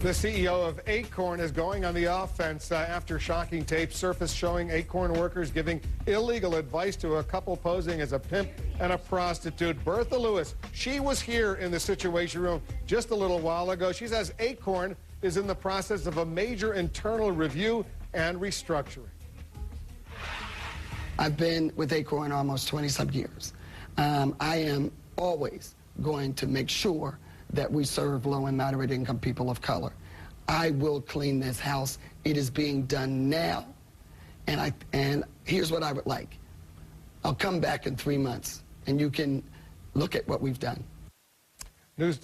The CEO of ACORN is going on the offense after shocking tapes surfaced showing ACORN workers giving illegal advice to a couple posing as a pimp and a prostitute. Bertha Lewis, she was here in the Situation Room just a little while ago. She says ACORN is in the process of a major internal review and restructuring. I've been with ACORN almost 20-some years. I am always going to make sure that we serve low and moderate income people of color. I will clean this house. It is being done now. And here's what I would like. I'll come back in 3 months and you can look at what we've done.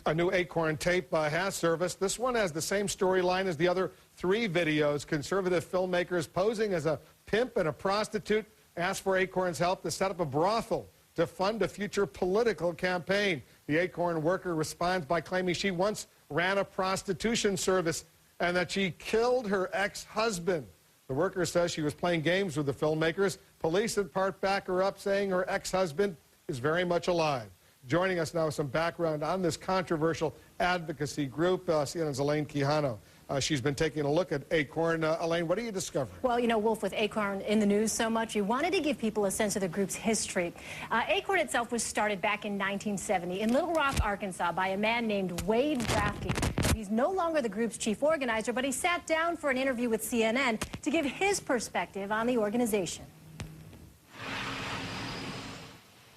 A new ACORN tape has surfaced. This one has the same storyline as the other 3 videos. Conservative filmmakers posing as a pimp and a prostitute asked for ACORN's help to set up a brothel to fund a future political campaign. The ACORN worker responds by claiming she once ran a prostitution service and that she killed her ex-husband. The worker says she was playing games with the filmmakers. Police in part back her up, saying her ex-husband is very much alive. Joining us now with some background on this controversial advocacy group, CNN's Elaine Quijano. She's been taking a look at ACORN. Elaine, what are you discovering? Well, you know, Wolf, with ACORN in the news so much, you wanted to give people a sense of the group's history. ACORN itself was started back in 1970 in Little Rock, Arkansas, by a man named Wade Rafke. He's no longer the group's chief organizer, but he sat down for an interview with CNN to give his perspective on the organization.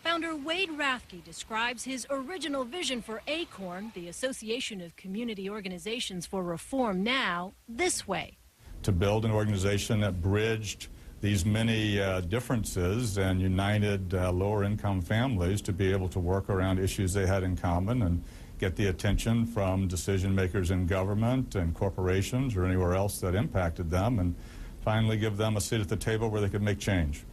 Founder Wade Rafke describes his original vision for ACORN, the Association of Community Organizations for Reform Now, this way. To build an organization that bridged these many differences and united lower-income families to be able to work around issues they had in common and get the attention from decision makers in government and corporations or anywhere else that impacted them, and finally give them a seat at the table where they could make change.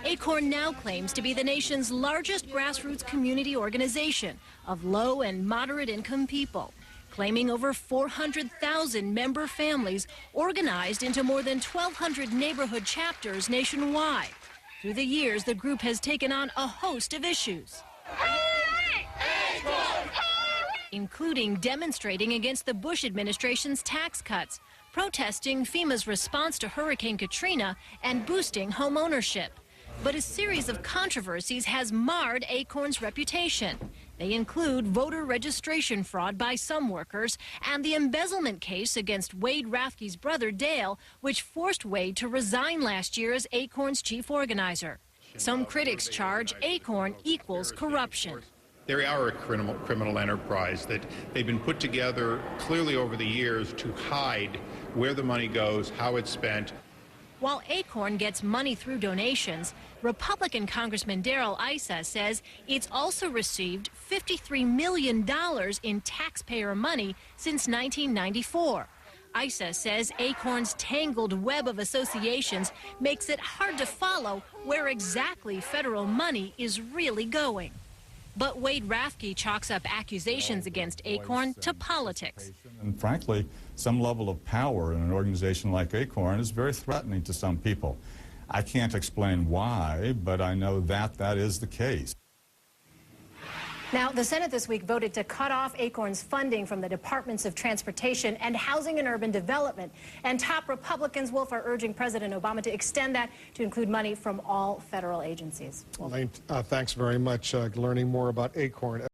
ACORN now claims to be the nation's largest grassroots community organization of low and moderate income people, claiming over 400,000 member families organized into more than 1,200 neighborhood chapters nationwide. Through the years, the group has taken on a host of issues, including demonstrating against the Bush administration's tax cuts, protesting FEMA's response to Hurricane Katrina, and boosting home ownership. But a series of controversies has marred ACORN's reputation. They include voter registration fraud by some workers and the embezzlement case against Wade Rafke's brother Dale, which forced Wade to resign last year as ACORN's chief organizer. Some critics charge ACORN equals corruption. They are a criminal enterprise that they've been put together clearly over the years to hide where the money goes, how it's spent. While ACORN gets money through donations, Republican Congressman Issa says it's also received $53 million in taxpayer money since 1994. Issa says ACORN's tangled web of associations makes it hard to follow where exactly federal money is really going. But Wade Rafke chalks up accusations against ACORN to politics. And frankly, some level of power in an organization like ACORN is very threatening to some people. I can't explain why, but I know that that is the case. Now, the Senate this week voted to cut off ACORN's funding from the Departments of Transportation and Housing and Urban Development. And top Republicans, Wolf, are urging President Obama to extend that to include money from all federal agencies. Elaine, thanks very much. Learning more about ACORN.